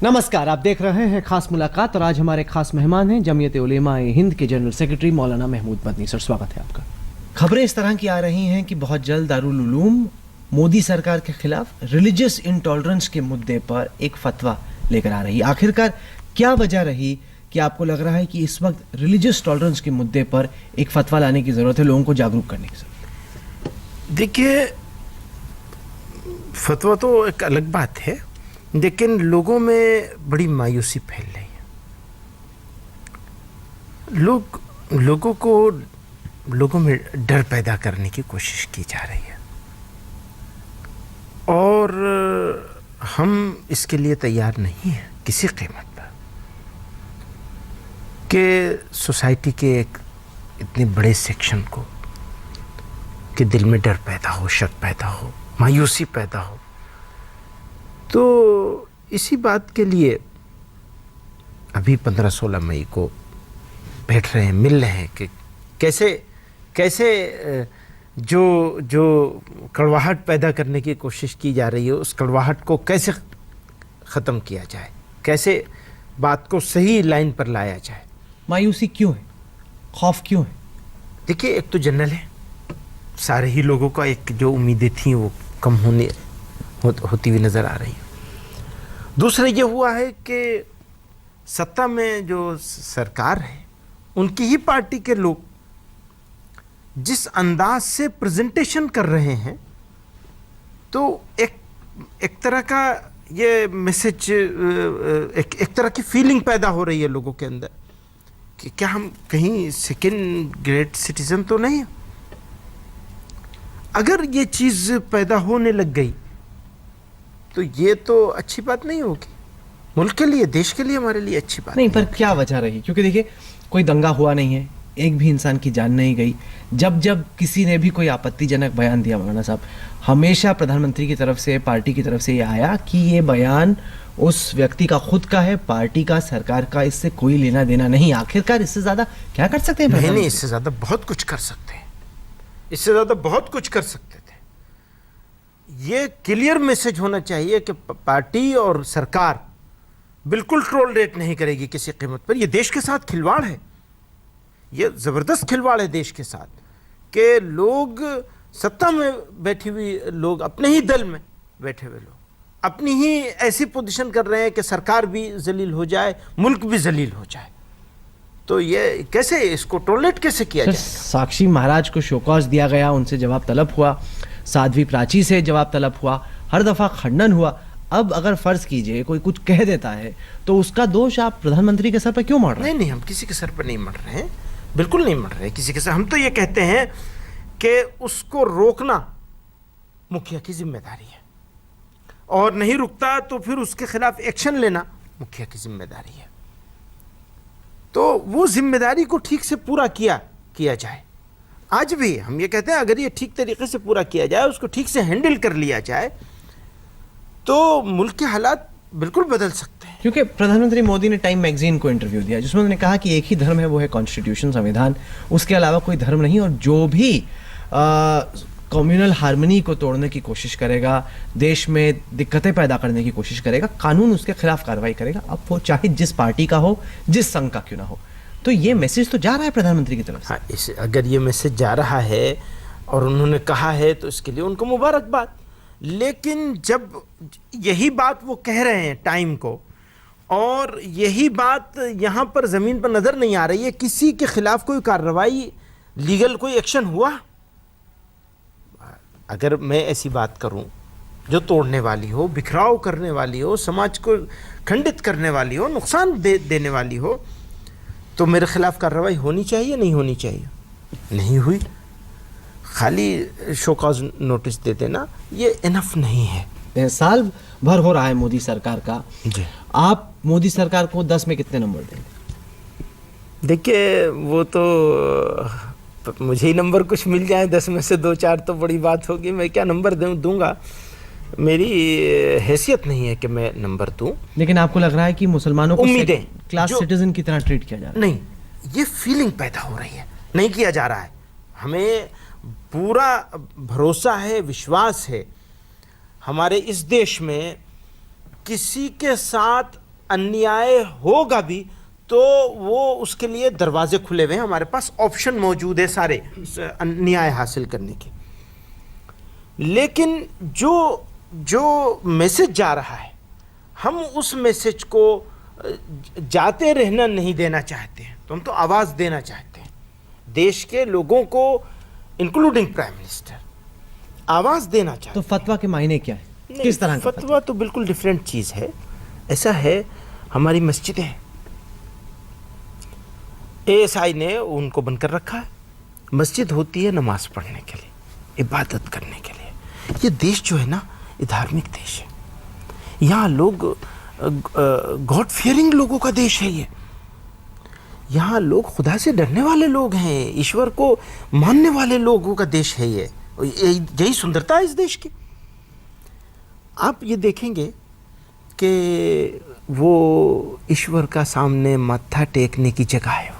नमस्कार, आप देख रहे हैं खास मुलाकात और आज हमारे खास मेहमान हैं जमीयत उलेमा-ए हिंद के जनरल सेक्रेटरी मौलाना महमूद मदनी। सर, स्वागत है आपका। खबरें इस तरह की आ रही हैं कि बहुत जल्द दारुल उलूम मोदी सरकार के खिलाफ रिलीजियस इंटॉलरेंस के मुद्दे पर एक फतवा लेकर आ रही है। आखिरकार क्या वजह रही कि आपको लग रहा है कि इस वक्त रिलीजियस टॉलरेंस के मुद्दे पर एक फतवा लाने की जरूरत है, लोगों को जागरूक करने की जरूरत है? देखिए, फतवा तो एक अलग बात है, लेकिन लोगों में बड़ी मायूसी फैल रही है। लोगों में डर पैदा करने की कोशिश की जा रही है और हम इसके लिए तैयार नहीं हैं किसी कीमत पर कि सोसाइटी के एक इतने बड़े सेक्शन को कि दिल में डर पैदा हो, शक पैदा हो, मायूसी पैदा हो। तो इसी बात के लिए अभी 15-16 मई को बैठ रहे हैं, मिल रहे हैं कि कैसे जो कड़वाहट पैदा करने की कोशिश की जा रही है उस कड़वाहट को कैसे ख़त्म किया जाए, कैसे बात को सही लाइन पर लाया जाए। मायूसी क्यों है, खौफ क्यों है? देखिए, एक तो जनरल है, सारे ही लोगों का एक जो उम्मीदें थी वो कम होती हुई नज़र आ रही है। दूसरा ये हुआ है कि सत्ता में जो सरकार है उनकी ही पार्टी के लोग जिस अंदाज से प्रेजेंटेशन कर रहे हैं, तो एक तरह का ये मैसेज, एक तरह की फीलिंग पैदा हो रही है लोगों के अंदर कि क्या हम कहीं सेकेंड ग्रेड सिटीजन तो नहीं। अगर ये चीज़ पैदा होने लग गई तो ये तो अच्छी बात नहीं होगी मुल्क के लिए, देश के लिए, हमारे लिए अच्छी बात नहीं। पर क्या वजह रही? क्योंकि देखिए, कोई दंगा हुआ नहीं है, एक भी इंसान की जान नहीं गई। जब किसी ने भी कोई आपत्तिजनक बयान दिया मौलाना साहब, हमेशा प्रधानमंत्री की तरफ से, पार्टी की तरफ से ये आया कि ये बयान उस व्यक्ति का खुद का है, पार्टी का, सरकार का, इससे कोई लेना देना नहीं। आखिरकार इससे ज्यादा क्या कर सकते हैं? नहीं, इससे ज्यादा बहुत कुछ कर सकते हैं, इससे ज्यादा बहुत कुछ कर सकते थे। ये क्लियर मैसेज होना चाहिए कि पार्टी और सरकार बिल्कुल टॉलरेट नहीं करेगी किसी कीमत पर। ये देश के साथ खिलवाड़ है, ये ज़बरदस्त खिलवाड़ है देश के साथ कि लोग सत्ता में बैठी हुई लोग, अपने ही दल में बैठे हुए लोग अपनी ही ऐसी पोजीशन कर रहे हैं कि सरकार भी जलील हो जाए, मुल्क भी जलील हो जाए। तो ये कैसे, इसको टॉलरेट कैसे किया जाए? साक्षी महाराज को शोकॉज दिया गया, उनसे जवाब तलब हुआ, साध्वी प्राची से जवाब तलब हुआ, हर दफ़ा खंडन हुआ। अब अगर फर्ज कीजिए कोई कुछ कह देता है तो उसका दोष आप प्रधानमंत्री के सर पर क्यों मढ़ रहे हैं? नहीं, हम किसी के सर पर नहीं मढ़ रहे हैं, बिल्कुल नहीं मढ़ रहे हैं किसी के सर। हम तो ये कहते हैं कि उसको रोकना मुखिया की जिम्मेदारी है और नहीं रुकता तो फिर उसके खिलाफ एक्शन लेना मुखिया की जिम्मेदारी है। तो वो जिम्मेदारी को ठीक से पूरा किया जाए। आज भी हम ये कहते हैं अगर ये ठीक तरीके से पूरा किया जाए, उसको ठीक से हैंडल कर लिया जाए, तो मुल्क के हालात बिल्कुल बदल सकते हैं। क्योंकि प्रधानमंत्री मोदी ने टाइम मैगजीन को इंटरव्यू दिया जिसमें उन्होंने कहा कि एक ही धर्म है, वो है कॉन्स्टिट्यूशन, संविधान, उसके अलावा कोई धर्म नहीं। और जो भी कम्युनल हार्मनी को तोड़ने की कोशिश करेगा, देश में दिक्कतें पैदा करने की कोशिश करेगा, कानून उसके खिलाफ कार्रवाई करेगा, अब वो चाहे जिस पार्टी का हो, जिस संघ का क्यों ना हो। तो ये मैसेज तो जा रहा है प्रधानमंत्री की तरफ से। हाँ, अगर ये मैसेज जा रहा है और उन्होंने कहा है तो इसके लिए उनको मुबारकबाद। लेकिन जब यही बात वो कह रहे हैं टाइम को, और यही बात यहाँ पर ज़मीन पर नज़र नहीं आ रही है, किसी के खिलाफ कोई कार्रवाई, लीगल कोई एक्शन हुआ? अगर मैं ऐसी बात करूं जो तोड़ने वाली हो, बिखराव करने वाली हो, समाज को खंडित करने वाली हो, नुकसान देने वाली हो, तो मेरे खिलाफ कार्रवाई होनी चाहिए, नहीं होनी चाहिए? नहीं हुई। खाली शोकॉज नोटिस दे देना ये इनफ नहीं है। साल भर हो रहा है मोदी सरकार का जी। आप मोदी सरकार को 10 में कितने नंबर देंगे? देखिए, वो तो मुझे ही नंबर कुछ मिल जाए 10 में से 2-4 तो बड़ी बात होगी। मैं क्या नंबर दूंगा? मेरी हैसियत नहीं है कि मैं नंबर दूं। लेकिन आपको लग रहा है कि मुसलमानों को उम्मीदें क्लास सिटीजन की तरह ट्रीट किया जा रहा है? नहीं, ये फीलिंग पैदा हो रही है, नहीं किया जा रहा है। हमें पूरा भरोसा है, विश्वास है, हमारे इस देश में किसी के साथ अन्याय होगा भी तो वो उसके लिए दरवाजे खुले हुए हैं, हमारे पास ऑप्शन मौजूद है सारे न्याय हासिल करने के। लेकिन जो मैसेज जा रहा है, हम उस मैसेज को जाते रहना नहीं देना चाहते हैं, तो हम तो आवाज़ देना चाहते हैं देश के लोगों को, इंक्लूडिंग प्राइम मिनिस्टर, आवाज़ देना चाहते तो हैं। फतवा के मायने क्या है, किस तरह का फतवा तो बिल्कुल डिफरेंट चीज़ है। ऐसा है, हमारी मस्जिदें हैं, ASI ने उनको बंद कर रखा है। मस्जिद होती है नमाज पढ़ने के लिए, इबादत करने के लिए। ये देश जो है ना, ये धार्मिक देश है। यहाँ लोग गॉड फियरिंग लोगों का देश है ये। यहाँ लोग खुदा से डरने वाले लोग हैं, ईश्वर को मानने वाले लोगों का देश है ये। यही सुंदरता है इस देश की। आप ये देखेंगे कि वो ईश्वर का सामने माथा टेकने की जगह है,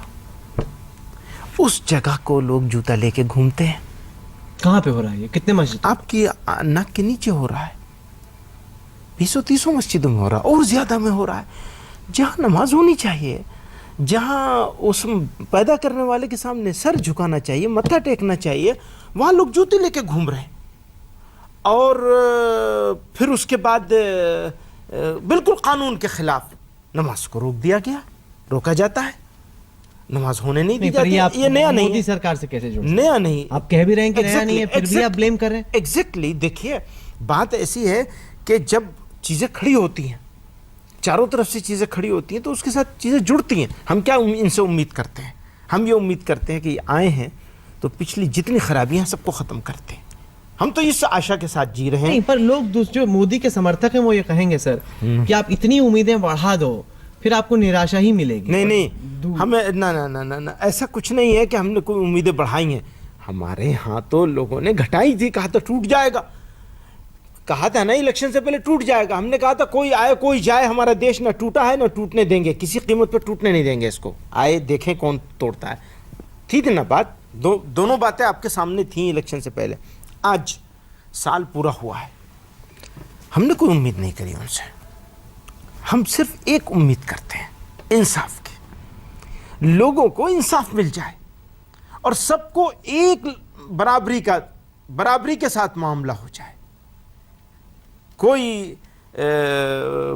उस जगह को लोग जूता लेके घूमते हैं। कहाँ पे हो रहा है ये, कितने मस्जिद? आपकी नाक के नीचे हो रहा है, 20-30 मस्जिदों में हो रहा है, और ज्यादा में हो रहा है। जहाँ नमाज होनी चाहिए, जहाँ उस पैदा करने वाले के सामने सर झुकाना चाहिए, मत्था टेकना चाहिए, वहाँ लोग जूते लेके घूम रहे हैं। और फिर उसके बाद बिल्कुल कानून के खिलाफ नमाज को रोक दिया गया, रोका जाता है, नमाज होने नहीं दी जाती। ये नया नहीं, मोदी सरकार से कैसे जुड़, नया नहीं। आप कह भी रहे हैं कि नया नहीं है, फिर भी आप ब्लेम कर रहे हैं। एग्जैक्टली देखिए, बात ऐसी है कि जब चीज़ें खड़ी होती हैं, चारों तरफ से चीज़ें खड़ी होती हैं, तो उसके साथ चीज़ें जुड़ती हैं। हम क्या इनसे उम्मीद करते हैं? हम ये उम्मीद करते हैं कि आए हैं तो पिछली जितनी खराबियां सबको ख़त्म करते हैं। हम तो इस आशा के साथ जी रहे हैं। नहीं, पर लोग जो मोदी के समर्थक हैं वो ये कहेंगे सर कि आप इतनी उम्मीदें बढ़ा दो, फिर आपको निराशा ही मिलेगी। नहीं, हमें ना, ऐसा कुछ नहीं है कि हमने कोई उम्मीदें बढ़ाई हैं। हमारे यहाँ तो लोगों ने घटाई थी, कहा था टूट जाएगा, कहा था ना इलेक्शन से पहले टूट जाएगा। हमने कहा था कोई आए कोई जाए, हमारा देश ना टूटा है ना टूटने देंगे, किसी कीमत पर टूटने नहीं देंगे इसको, आए देखें कौन तोड़ता है। थी ना बात, दोनों बातें आपके सामने थी इलेक्शन से पहले। आज साल पूरा हुआ है, हमने कोई उम्मीद नहीं करी उनसे। हम सिर्फ एक उम्मीद करते हैं, इंसाफ की, लोगों को इंसाफ मिल जाए और सबको एक बराबरी के साथ मामला हो जाए। कोई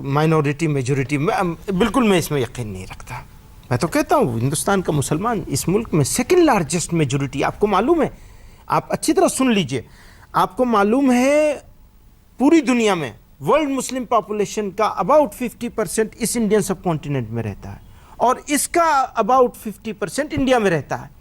माइनॉरिटी मेजॉरिटी में बिल्कुल मैं इसमें यकीन नहीं रखता। मैं तो कहता हूँ हिंदुस्तान का मुसलमान इस मुल्क में सेकंड लार्जेस्ट मेजॉरिटी, आपको मालूम है, आप अच्छी तरह सुन लीजिए, आपको मालूम है पूरी दुनिया में वर्ल्ड मुस्लिम पॉपुलेशन का अबाउट 50% इस इंडियन सब कॉन्टिनेंट में रहता है और इसका अबाउट 50% इंडिया में रहता है।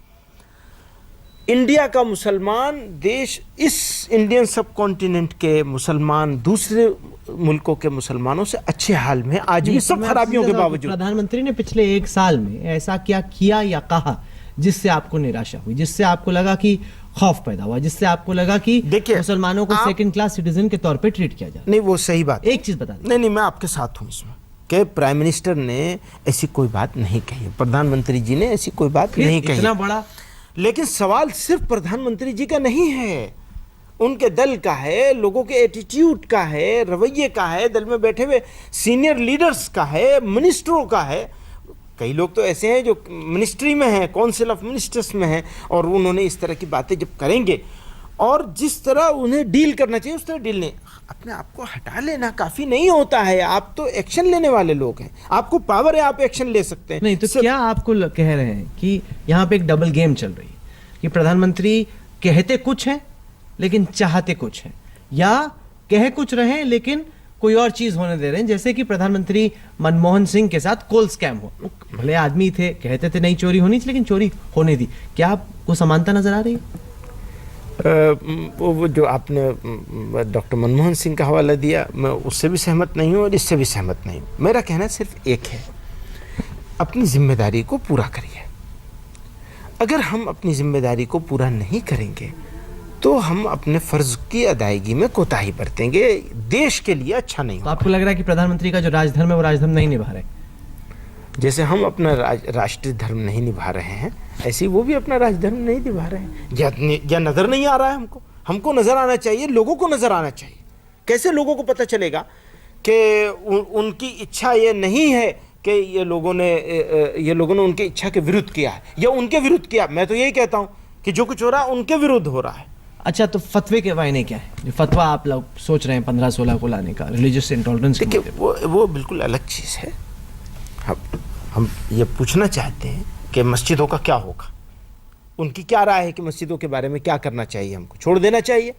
इंडिया का मुसलमान देश, इस इंडियन सब कॉन्टिनेंट के मुसलमान दूसरे मुल्कों के मुसलमानों से अच्छे हाल में आज भी, सब खराबियों के बावजूद। प्रधानमंत्री ने पिछले 1 साल में ऐसा क्या किया या कहा जिससे आपको निराशा हुई, जिससे आपको लगा कि खौफ पैदा हुआ, जिससे आपको लगा कि मुसलमानों को सेकंड क्लास सिटीजन के तौर पे ट्रीट किया जाए? नहीं, वो सही बात। एक चीज बता दें। नहीं, मैं आपके साथ हूँ इसमें कि प्राइम मिनिस्टर ने ऐसी कोई बात नहीं कही, प्रधानमंत्री जी ने ऐसी कोई बात नहीं कही, इतना बड़ा। लेकिन सवाल सिर्फ प्रधानमंत्री जी का नहीं है, उनके दल का है, लोगों के एटीट्यूड का है, रवैये का है, दल में बैठे हुए सीनियर लीडर्स का है, मिनिस्टरों का है। कई लोग तो ऐसे हैं जो मिनिस्ट्री में हैं, काउंसिल ऑफ मिनिस्टर्स में हैं, और उन्होंने इस तरह की बातें जब करेंगे और जिस तरह उन्हें डील करना चाहिए उस तरह डील नहीं। अपने आप को हटा लेना काफ़ी नहीं होता है, आप तो एक्शन लेने वाले लोग हैं, आपको पावर है, आप एक्शन ले सकते हैं। नहीं तो क्या आपको कह रहे हैं कि यहाँ पे एक डबल गेम चल रही है कि प्रधानमंत्री कहते कुछ हैं लेकिन चाहते कुछ हैं, या कह कुछ रहे हैं लेकिन कोई और चीज होने दे रहे हैं, जैसे कि प्रधानमंत्री मनमोहन सिंह के साथ कोल स्कैम हो, भले आदमी थे, कहते थे नहीं चोरी होनी चाहिए लेकिन चोरी होने दी। क्या आपको समानता नजर आ रही है? वो जो आपने डॉक्टर मनमोहन सिंह का हवाला दिया, मैं उससे भी सहमत नहीं हूँ और इससे भी सहमत नहीं हूँ। मेरा कहना सिर्फ एक है, अपनी जिम्मेदारी को पूरा करिए। अगर हम अपनी जिम्मेदारी को पूरा नहीं करेंगे तो हम अपने फर्ज की अदायगी में कोताही बरतेंगे, देश के लिए अच्छा नहीं होगा। तो आपको लग रहा है कि प्रधानमंत्री का जो राजधर्म है वो राजधर्म नहीं निभा रहे? जैसे हम अपना राष्ट्रीय धर्म नहीं निभा रहे हैं, ऐसे वो भी अपना राजधर्म नहीं निभा रहे हैं। या नजर नहीं आ रहा है हमको नजर आना चाहिए, लोगों को नजर आना चाहिए। कैसे लोगों को पता चलेगा कि उनकी इच्छा ये नहीं है कि ये लोगों ने उनकी इच्छा के विरुद्ध किया है या उनके विरुद्ध किया। मैं तो यही कहता हूँ कि जो कुछ हो रहा है उनके विरुद्ध हो रहा है। अच्छा, तो फतवे के मायने क्या है? जो फतवा आप लोग सोच रहे हैं 15-16 को लाने का, रिलीजियस इंटॉलरेंस, देखिए वो बिल्कुल अलग चीज़ है। हम ये पूछना चाहते हैं कि मस्जिदों का क्या होगा, उनकी क्या राय है कि मस्जिदों के बारे में क्या करना चाहिए, हमको छोड़ देना चाहिए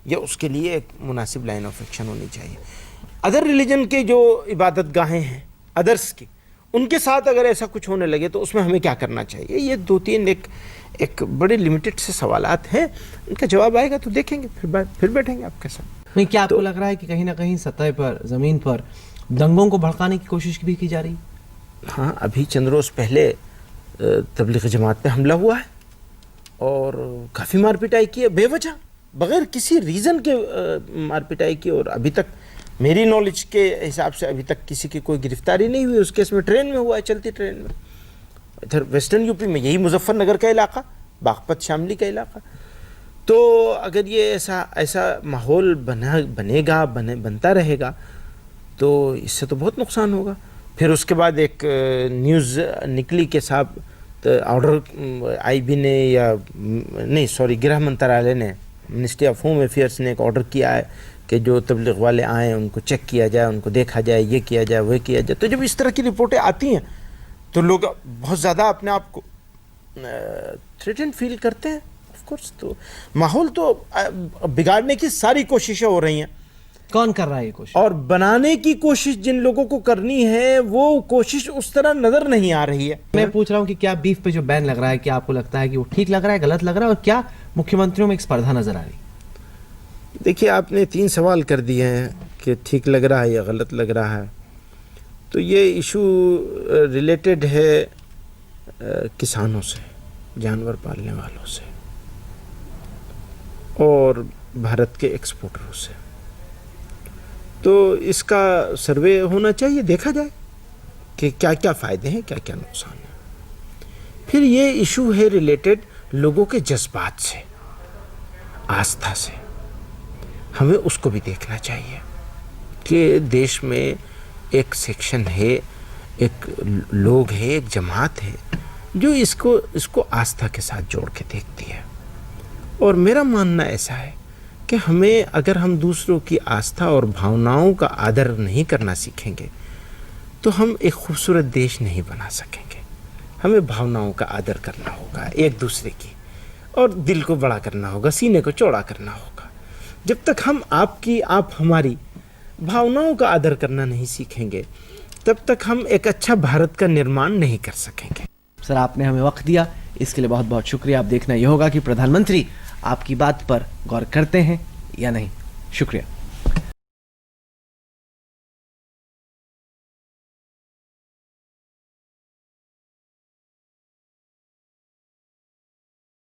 या उसके लिए एक मुनासिब लाइन ऑफ एक्शन होनी चाहिए। अदर रिलीजन के जो इबादत गाहें हैं अदर्स की, उनके साथ अगर ऐसा कुछ होने लगे तो उसमें हमें क्या करना चाहिए। ये 2-3 एक बड़े लिमिटेड से सवालात हैं, उनका जवाब आएगा तो देखेंगे, फिर बैठेंगे आपके साथ। नहीं, क्या आपको लग रहा है कि कहीं ना कहीं सतह पर, ज़मीन पर दंगों को भड़काने की कोशिश भी की जा रही है? हाँ, अभी चंद रोज़ पहले तबलीग जमात पे हमला हुआ है और काफ़ी मार पिटाई की है बेवजह, बगैर किसी रीज़न के मार पिटाई की। और अभी तक मेरी नॉलेज के हिसाब से अभी तक किसी की कोई गिरफ्तारी नहीं हुई। उस केस में ट्रेन में हुआ है, चलती ट्रेन में, इधर वेस्टर्न यूपी में, यही मुजफ्फरनगर का इलाका, बागपत शामली का इलाका। तो अगर ये ऐसा माहौल बनता रहेगा तो इससे तो बहुत नुकसान होगा। फिर उसके बाद एक न्यूज़ निकली कि साहब ऑर्डर आईबी ने गृह मंत्रालय ने, मिनिस्ट्री ऑफ होम अफेयर्स ने एक ऑर्डर किया है कि जो तबलीग वाले आएँ उनको चेक किया जाए, उनको देखा जाए, ये किया जाए, वह किया जाए। तो जब इस तरह की रिपोर्टें आती हैं तो लोग बहुत ज़्यादा अपने आप को थ्रेटेंड फील करते हैं। ऑफ कोर्स, तो माहौल तो बिगाड़ने की सारी कोशिशें हो रही हैं। कौन कर रहा है ये कोशिश? और बनाने की कोशिश जिन लोगों को करनी है वो कोशिश उस तरह नजर नहीं आ रही है। मैं पूछ रहा हूँ कि क्या बीफ पे जो बैन लग रहा है, क्या आपको लगता है कि वो ठीक लग रहा है, गलत लग रहा है, और क्या मुख्यमंत्रियों में एक स्पर्धा नजर आ रही है? देखिए, आपने 3 सवाल कर दिए हैं कि ठीक लग रहा है या गलत लग रहा है। तो ये इशू रिलेटेड है किसानों से, जानवर पालने वालों से और भारत के एक्सपोर्टरों से। तो इसका सर्वे होना चाहिए, देखा जाए कि क्या क्या फ़ायदे हैं, क्या क्या नुकसान है। फिर ये इशू है रिलेटेड लोगों के जज्बात से, आस्था से। हमें उसको भी देखना चाहिए कि देश में एक सेक्शन है, एक लोग है, एक जमात है जो इसको आस्था के साथ जोड़ के देखती है। और मेरा मानना ऐसा है कि हमें, अगर हम दूसरों की आस्था और भावनाओं का आदर नहीं करना सीखेंगे तो हम एक खूबसूरत देश नहीं बना सकेंगे। हमें भावनाओं का आदर करना होगा, एक दूसरे की, और दिल को बड़ा करना होगा, सीने को चौड़ा करना होगा। जब तक हम आप हमारी भावनाओं का आदर करना नहीं सीखेंगे तब तक हम एक अच्छा भारत का निर्माण नहीं कर सकेंगे। सर, आपने हमें वक्त दिया, इसके लिए बहुत बहुत शुक्रिया। अब देखना यह होगा कि प्रधानमंत्री आपकी बात पर गौर करते हैं या नहीं। शुक्रिया।